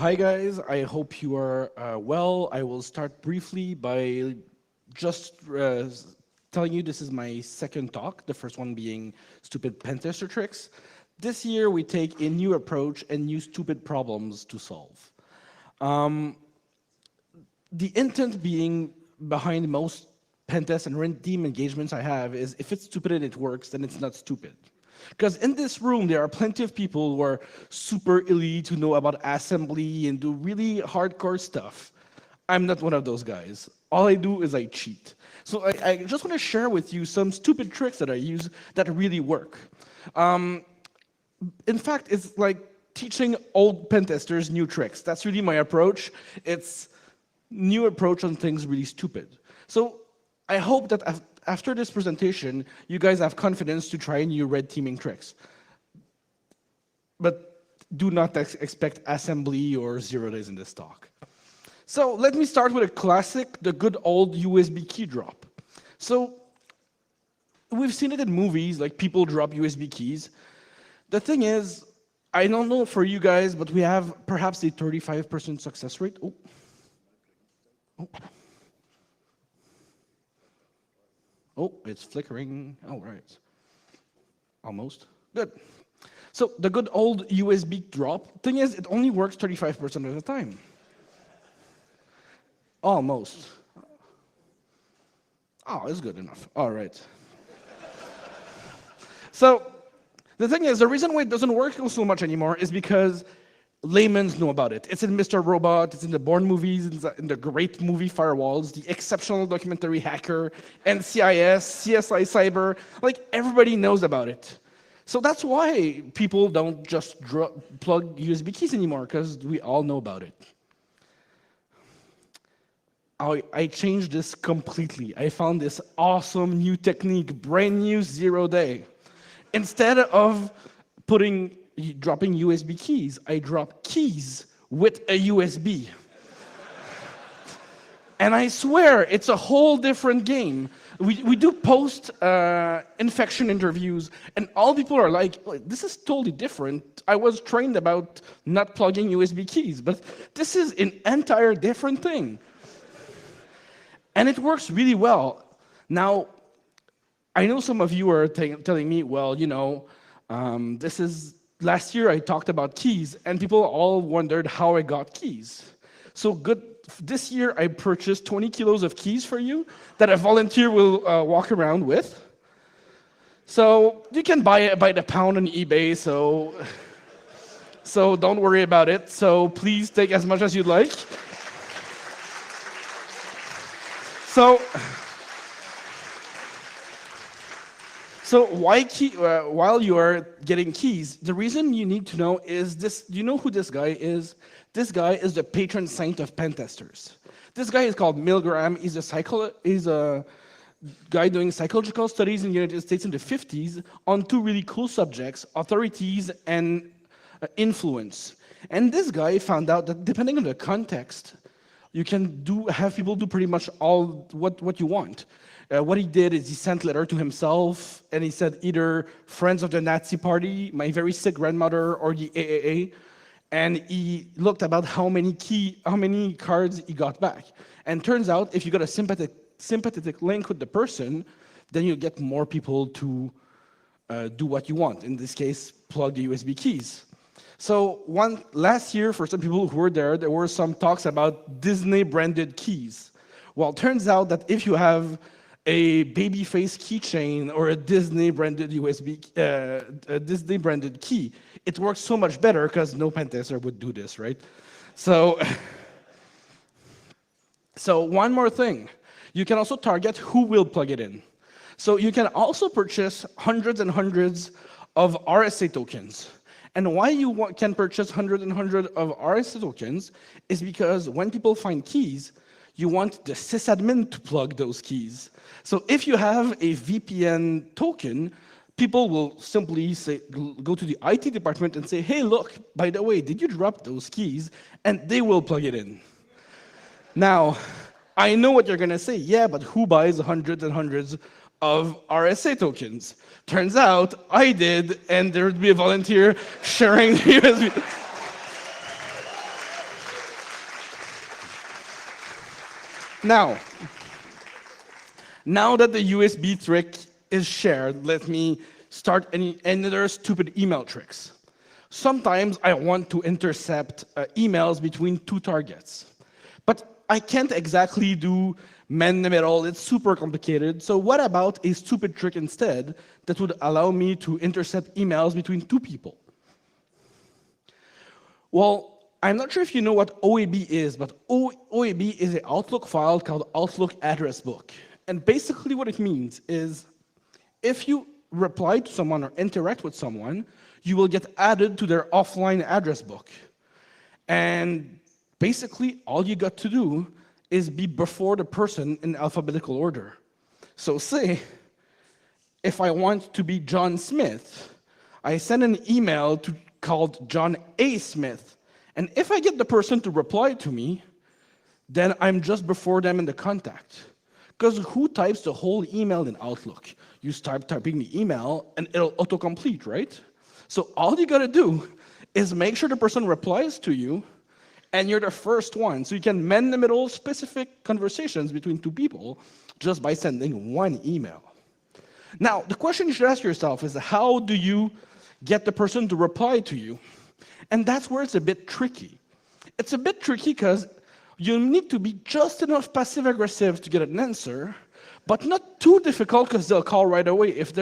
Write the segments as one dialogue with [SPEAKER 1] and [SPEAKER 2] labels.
[SPEAKER 1] Hi guys, I hope you are well. I will start briefly by just telling you this is my second talk, the first one being stupid pentester tricks. This year we take a new approach and new stupid problems to solve. Um, the intent being behind most pentest and red team engagements I have is if it's stupid and it works, then it's not stupid. Because in this room, there are plenty of people who are super elite, who know about assembly and do really hardcore stuff. I'm not one of those guys. All I do is I cheat. So I just want to share with you some stupid tricks that I use that really work. In fact, it's like teaching old pen testers new tricks. That's really my approach. It's new approach on things really stupid. So I hope that after this presentation, you guys have confidence to try new red teaming tricks. But do not expect assembly or 0 days in this talk. So let me start with a classic, the good old USB key drop. So we've seen it in movies, like people drop USB keys. The thing is, I don't know for you guys, but we have perhaps a 35% success rate. Oh. Oh, it's flickering. All right. Almost. Good. So the good old USB drop, thing is, it only works 35% of the time. Almost. Oh, it's good enough. All right. So the thing is, the reason why it doesn't work so much anymore is because laymen know about it. It's in Mr. Robot, it's in the Bourne movies, in the great movie Firewalls, the exceptional documentary Hacker, NCIS, CSI Cyber, like everybody knows about it. So that's why people don't just plug USB keys anymore, because we all know about it. I changed this completely. I found this awesome new technique, brand new 0 day. Instead of dropping USB keys, I drop keys with a USB. And I swear, it's a whole different game. We do post-infection interviews, and all people are like, this is totally different. I was trained about not plugging USB keys, but this is an entire different thing. And it works really well. Now, I know some of you are telling me, well, you know, last year I talked about keys, and people all wondered how I got keys. So this year I purchased 20 kilos of keys for you that a volunteer will walk around with. So you can buy it by the pound on eBay, so don't worry about it. So please take as much as you'd like. So while you are getting keys, the reason you need to know is this. Do you know who this guy is? This guy is the patron saint of pen testers. This guy is called Milgram. He's a guy doing psychological studies in the United States in the 50s on two really cool subjects, authorities and influence. And this guy found out that depending on the context, you can have people do pretty much all what you want. What he did is he sent a letter to himself, and he said either friends of the Nazi Party, my very sick grandmother, or the AAA, and he looked about how many cards he got back. And turns out, if you got a sympathetic link with the person, then you get more people to do what you want. In this case, plug the USB keys. So last year, for some people who were there were some talks about Disney-branded keys. Well, it turns out that if you have a babyface keychain or a Disney-branded Disney-branded key, it works so much better because no pen tester would do this, right? So one more thing, you can also target who will plug it in. So you can also purchase hundreds and hundreds of RSA tokens. And why you can purchase hundreds and hundreds of RSA tokens is because when people find keys, you want the sysadmin to plug those keys. So if you have a VPN token, people will simply go to the IT department and say, hey, look, by the way, did you drop those keys? And they will plug it in. Now, I know what you're going to say. Yeah, but who buys hundreds and hundreds of RSA tokens? Turns out I did, and there would be a volunteer sharing the USB. Now, now that the USB trick is shared, let me start any other stupid email tricks. Sometimes I want to intercept emails between two targets, but I can't exactly do man in the middle. It's super complicated. So what about a stupid trick instead that would allow me to intercept emails between two people? Well, I'm not sure if you know what OAB is, but OAB is an Outlook file called Outlook Address Book. And basically what it means is if you reply to someone or interact with someone, you will get added to their offline address book. And basically all you got to do is be before the person in alphabetical order. So say, if I want to be John Smith, I send an email called John A. Smith. And if I get the person to reply to me, then I'm just before them in the contact. Because who types the whole email in Outlook? You start typing the email and it'll autocomplete, right? So all you gotta do is make sure the person replies to you and you're the first one. So you can mend the middle specific conversations between two people just by sending one email. Now, the question you should ask yourself is how do you get the person to reply to you? And that's where it's a bit tricky. It's a bit tricky because you need to be just enough passive-aggressive to get an answer, but not too difficult because they'll call right away. If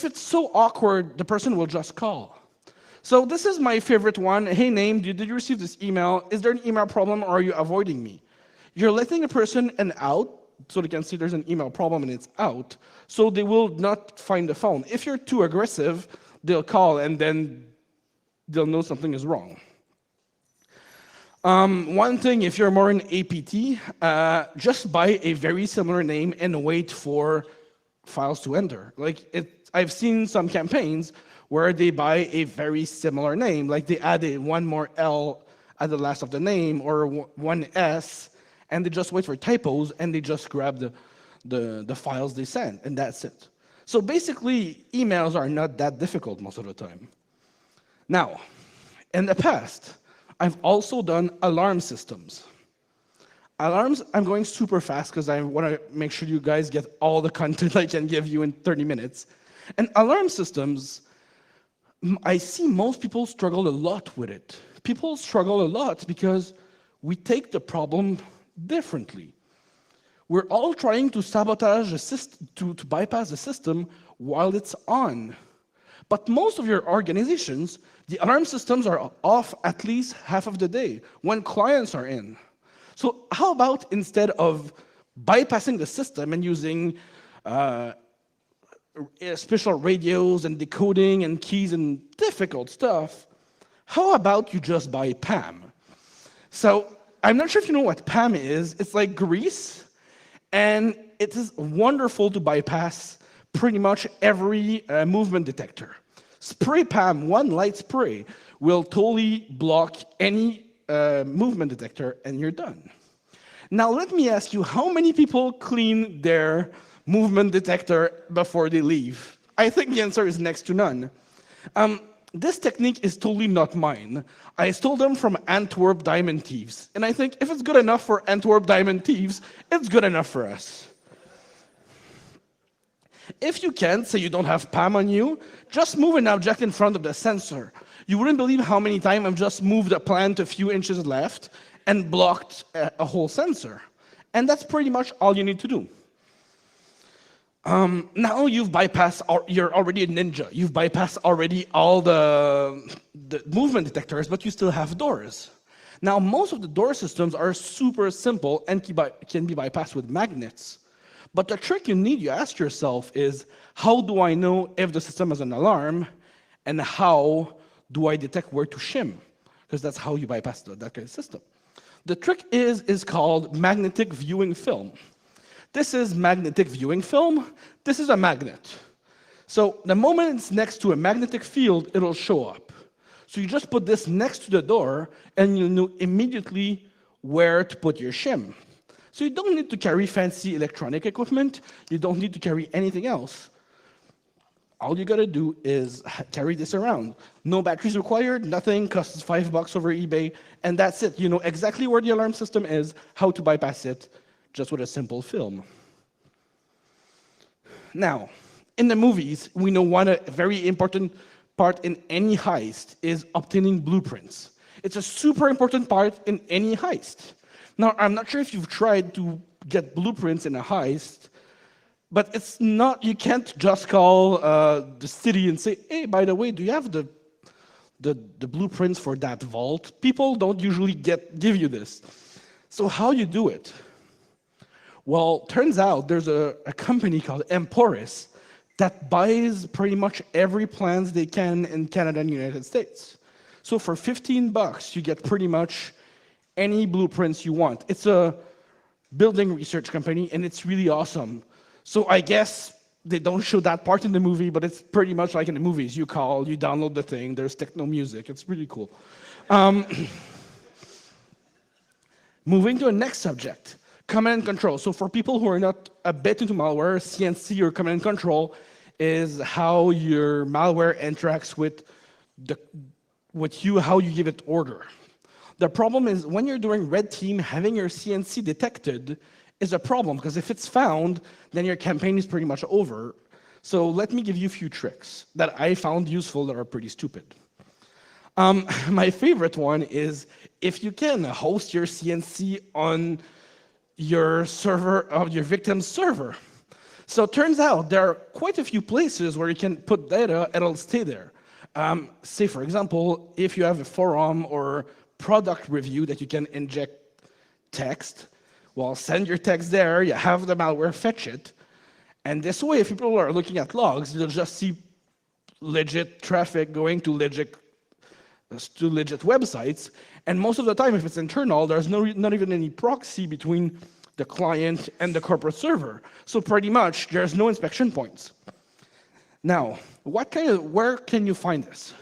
[SPEAKER 1] it's so awkward, the person will just call. So this is my favorite one. Hey, name, did you receive this email? Is there an email problem or are you avoiding me? You're letting a person out so they can see there's an email problem and it's out, so they will not find the phone. If you're too aggressive, they'll call and then they'll know something is wrong. One thing, if you're more in APT, just buy a very similar name and wait for files to enter. I've seen some campaigns where they buy a very similar name, like they add one more L at the last of the name or one S, and they just wait for typos and they just grab the files they send, and that's it. So basically, emails are not that difficult most of the time. Now, in the past, I've also done alarm systems. Alarms, I'm going super fast because I want to make sure you guys get all the content I can give you in 30 minutes. And alarm systems, I see most people struggle a lot with it. People struggle a lot because we take the problem differently. We're all trying to sabotage the system, to bypass the system while it's on. But most of your organizations, the alarm systems are off at least half of the day when clients are in. So how about instead of bypassing the system and using special radios and decoding and keys and difficult stuff, how about you just buy PAM? So I'm not sure if you know what PAM is. It's like grease, and it is wonderful to bypass pretty much every movement detector. Spray PAM, one light spray, will totally block any movement detector, and you're done. Now let me ask you, how many people clean their movement detector before they leave? I think the answer is next to none. This technique is totally not mine. I stole them from Antwerp diamond thieves, and I think if it's good enough for Antwerp diamond thieves, it's good enough for us. If you can't, say you don't have PAM on you, just move an object in front of the sensor. You wouldn't believe how many times I've just moved a plant a few inches left and blocked a whole sensor. And that's pretty much all you need to do. Now you've bypassed, you're already a ninja. You've bypassed already all the movement detectors, but you still have doors. Now most of the door systems are super simple and can be bypassed with magnets. But the trick you ask yourself is, how do I know if the system has an alarm, and how do I detect where to shim? Because that's how you bypass that kind of system. The trick is called magnetic viewing film. This is magnetic viewing film. This is a magnet. So the moment it's next to a magnetic field, it'll show up. So you just put this next to the door, and you'll know immediately where to put your shim. So you don't need to carry fancy electronic equipment. You don't need to carry anything else. All you gotta do is carry this around. No batteries required, nothing, costs $5 over eBay, and that's it. You know exactly where the alarm system is, how to bypass it. just with a simple film. Now, in the movies, we know one very important part in any heist is obtaining blueprints. It's a super important part in any heist. Now, I'm not sure if you've tried to get blueprints in a heist, but it's not, you can't just call the city and say, hey, by the way, do you have the blueprints for that vault? People don't usually give you this. So how you do it? Well, turns out there's a company called Emporis that buys pretty much every plans they can in Canada and United States. So for $15, you get pretty much any blueprints you want. It's a building research company, and it's really awesome. So I guess they don't show that part in the movie, but it's pretty much like in the movies. You call, you download the thing, there's techno music. It's really cool. Moving to the next subject. Command and control. So for people who are not a bit into malware, CNC or command and control is how your malware interacts with you, how you give it order. The problem is when you're doing red team, having your CNC detected is a problem, because if it's found, then your campaign is pretty much over. So let me give you a few tricks that I found useful that are pretty stupid. My favorite one is if you can host your CNC on your server of your victim's server. So it turns out there are quite a few places where you can put data and it'll stay there. Say, for example, if you have a forum or product review that you can inject text, well, send your text there, you have the malware fetch it, and this way, if people are looking at logs, they'll just see legit traffic going to legit websites, and most of the time, if it's internal, there's not even any proxy between the client and the corporate server. So pretty much, there's no inspection points. Now, where can you find this?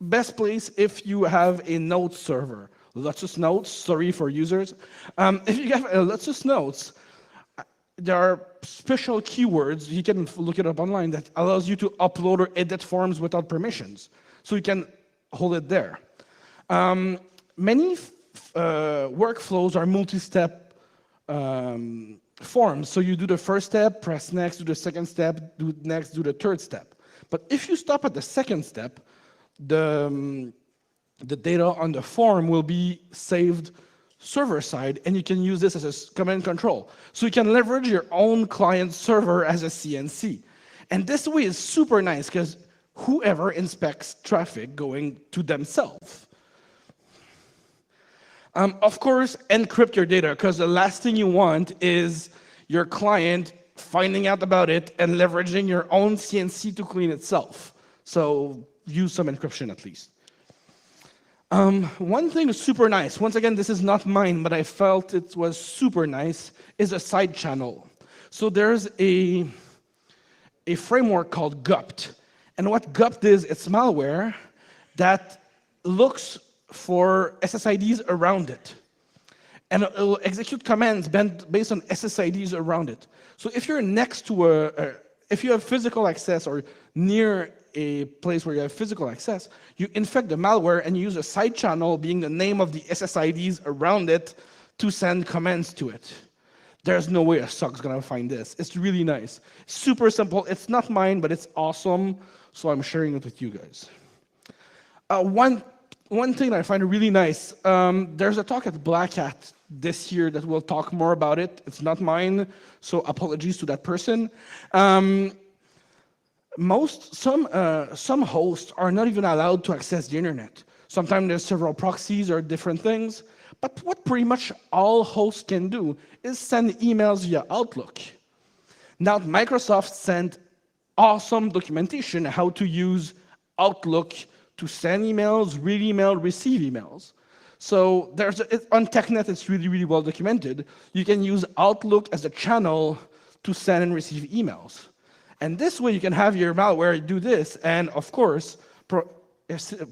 [SPEAKER 1] Best place if you have a notes server. Lotus Notes, sorry for users. If you have a Lotus Notes, there are special keywords, you can look it up online, that allows you to upload or edit forms without permissions. So you can hold it there. Many workflows are multi-step forms. So you do the first step, press next, do the second step, do next, do the third step. But if you stop at the second step, the data on the form will be saved server side, and you can use this as a command and control. So you can leverage your own client server as a CNC. And this way is super nice because whoever inspects traffic going to themselves. Of course, encrypt your data, because the last thing you want is your client finding out about it and leveraging your own CNC to clean itself. So use some encryption at least. One thing is super nice, once again, this is not mine, but I felt it was super nice, is a side channel. So there's a framework called gupt. And what gupt is, it's malware that looks for SSIDs around it. And it will execute commands based on SSIDs around it. So if you're next to if you have physical access or near a place where you have physical access, you infect the malware and you use a side channel being the name of the SSIDs around it to send commands to it. There's no way a SOC's gonna find this. It's really nice. Super simple. It's not mine, but it's awesome, so I'm sharing it with you guys. One thing I find really nice, there's a talk at Black Hat this year that will talk more about it. It's not mine, so apologies to that person. Some hosts are not even allowed to access the internet. Sometimes there's several proxies or different things, but what pretty much all hosts can do is send emails via Outlook. Now, Microsoft sent awesome documentation how to use Outlook to send emails, read email, receive emails. So on TechNet, it's really, really well documented. You can use Outlook as a channel to send and receive emails. And this way you can have your malware do this, and of course,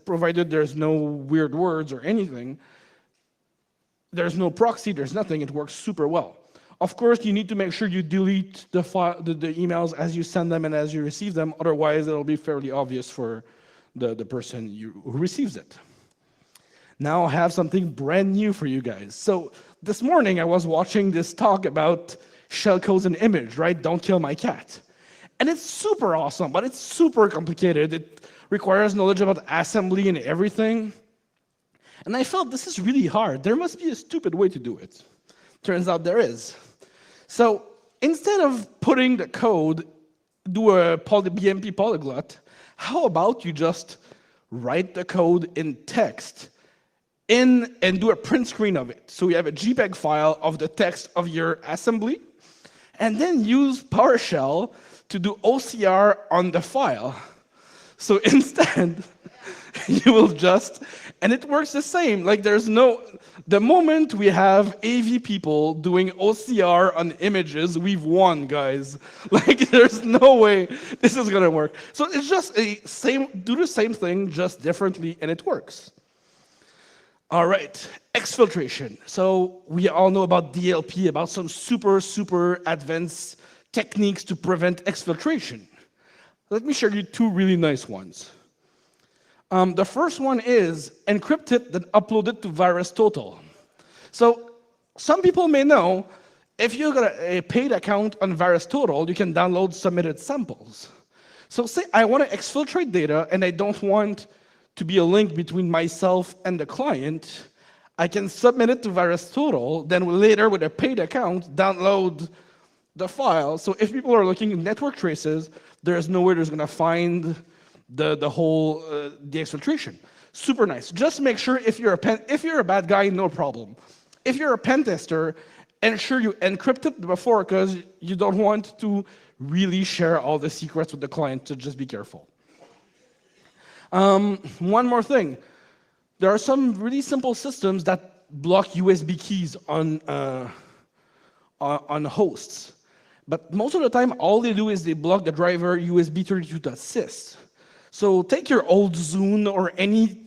[SPEAKER 1] provided there's no weird words or anything, there's no proxy, there's nothing, it works super well. Of course, you need to make sure you delete the emails as you send them and as you receive them, otherwise it'll be fairly obvious for the person who receives it. Now I have something brand new for you guys. So this morning I was watching this talk about shellcodes and image, right? Don't kill my cat. And it's super awesome, but it's super complicated. It requires knowledge about assembly and everything. And I felt this is really hard. There must be a stupid way to do it. Turns out there is. So instead of putting the code, do a BMP polyglot, how about you just write the code in text and do a print screen of it. So you have a JPEG file of the text of your assembly, and then use PowerShell to do OCR on the file. So instead, you will just, and it works the same. Like the moment we have AV people doing OCR on images, we've won, guys. Like there's no way this is gonna work. So it's just do the same thing, just differently, and it works. All right, exfiltration. So we all know about DLP, about some super advanced techniques to prevent exfiltration. Let me share you two really nice ones. The first one is encrypt it, then upload it to VirusTotal. So some people may know, if you've got a paid account on VirusTotal, you can download submitted samples. So say I want to exfiltrate data and I don't want to be a link between myself and the client, I can submit it to VirusTotal, then later with a paid account, download the file. So if people are looking at network traces, there's nowhere there's gonna find the whole the exfiltration. Super nice. Just make sure if you're a bad guy, no problem. If you're a pen tester, ensure you encrypt it before, because you don't want to really share all the secrets with the client, so just be careful. One more thing. There are some really simple systems that block USB keys on hosts. But most of the time, all they do is they block the driver USB32.sys. So take your old Zune or any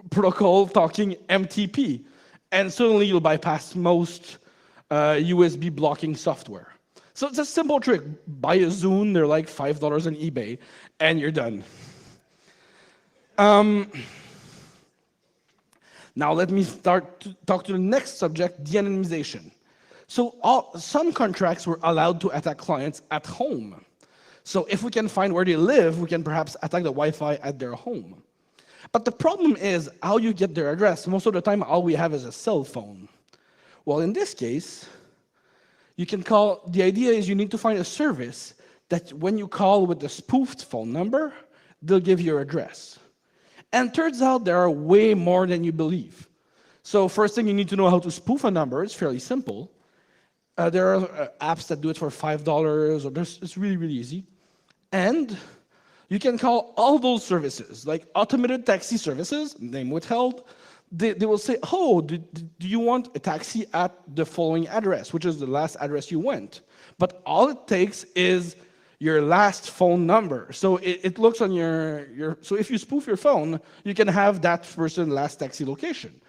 [SPEAKER 1] protocol talking MTP, and suddenly you'll bypass most USB blocking software. So it's a simple trick. Buy a Zune, they're like $5 on eBay, and you're done. Now let me start to talk to the next subject, de-anonymization. So some contracts were allowed to attack clients at home. So if we can find where they live, we can perhaps attack the Wi-Fi at their home. But the problem is how you get their address. Most of the time, all we have is a cell phone. Well, in this case, you can call, the idea is you need to find a service that when you call with the spoofed phone number, they'll give your address. And turns out there are way more than you believe. So first thing, you need to know how to spoof a number. It's fairly simple. There are apps that do it for $5, or it's really, really easy. And you can call all those services, like automated taxi services, name withheld. They will say, oh, do you want a taxi at the following address, which is the last address you went. But all it takes is your last phone number. So it looks on so if you spoof your phone, you can have that person's last taxi location.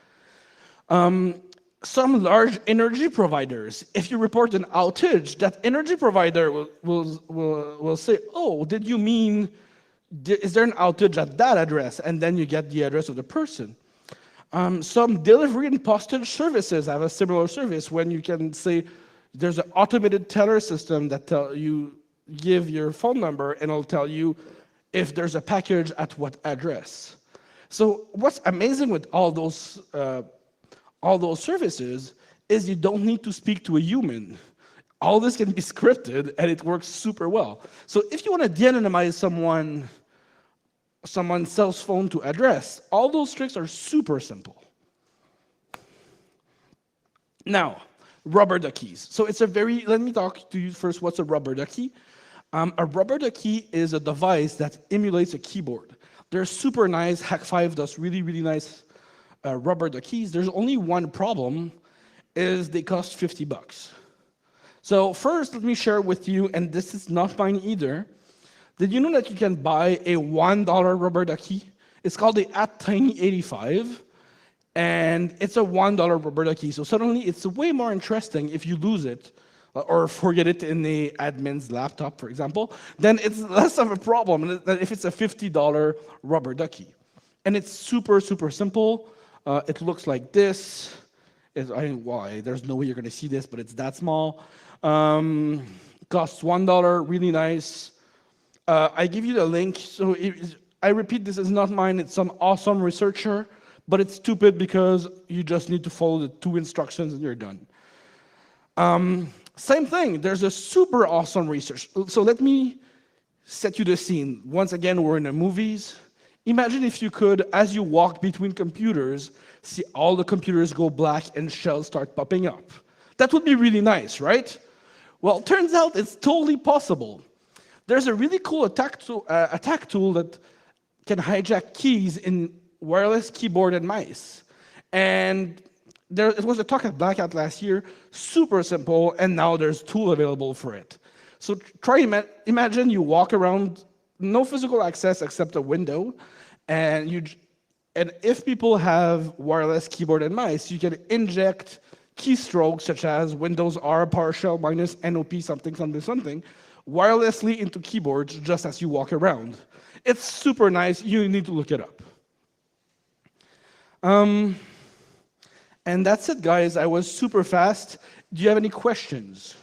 [SPEAKER 1] Some large energy providers, if you report an outage, that energy provider will say, oh, did you mean, is there an outage at that address? And then you get the address of the person. Some delivery and postage services have a similar service when you can say, there's an automated teller system that you give your phone number and it'll tell you if there's a package at what address. So what's amazing with all those services is you don't need to speak to a human. All this can be scripted and it works super well. So if you want to de-anonymize someone's cell phone to address, all those tricks are super simple. Now, rubber duckies. So let me talk to you first, what's a rubber ducky? A rubber ducky is a device that emulates a keyboard. They're super nice. Hack5 does really, really nice rubber duckies. There's only one problem, is they cost $50. So first, let me share with you, and this is not mine either. Did you know that you can buy a $1 rubber ducky? It's called the @tiny85, and it's a $1 rubber ducky. So suddenly, it's way more interesting if you lose it or forget it in the admin's laptop, for example, then it's less of a problem than if it's a $50 rubber ducky. And it's super, super simple. It looks like this. There's no way you're going to see this, but it's that small. Costs $1, really nice. I give you the link. So I repeat, this is not mine. It's some awesome researcher, but it's stupid because you just need to follow the 2 instructions and you're done. Same thing. There's a super awesome research. So let me set you the scene. Once again, we're in the movies. Imagine if you could, as you walk between computers, see all the computers go black and shells start popping up. That would be really nice, right? Well, it turns out it's totally possible. There's a really cool attack tool that can hijack keys in wireless keyboard and mice. And it was a talk at Blackout last year, super simple, and now there's tool available for it. So imagine you walk around, no physical access except a window, and if people have wireless keyboard and mice, you can inject keystrokes such as Windows R PowerShell minus NOP something something something wirelessly into keyboards just as you walk around. It's super nice. You need to look it up. And that's it, guys. I was super fast. Do you have any questions?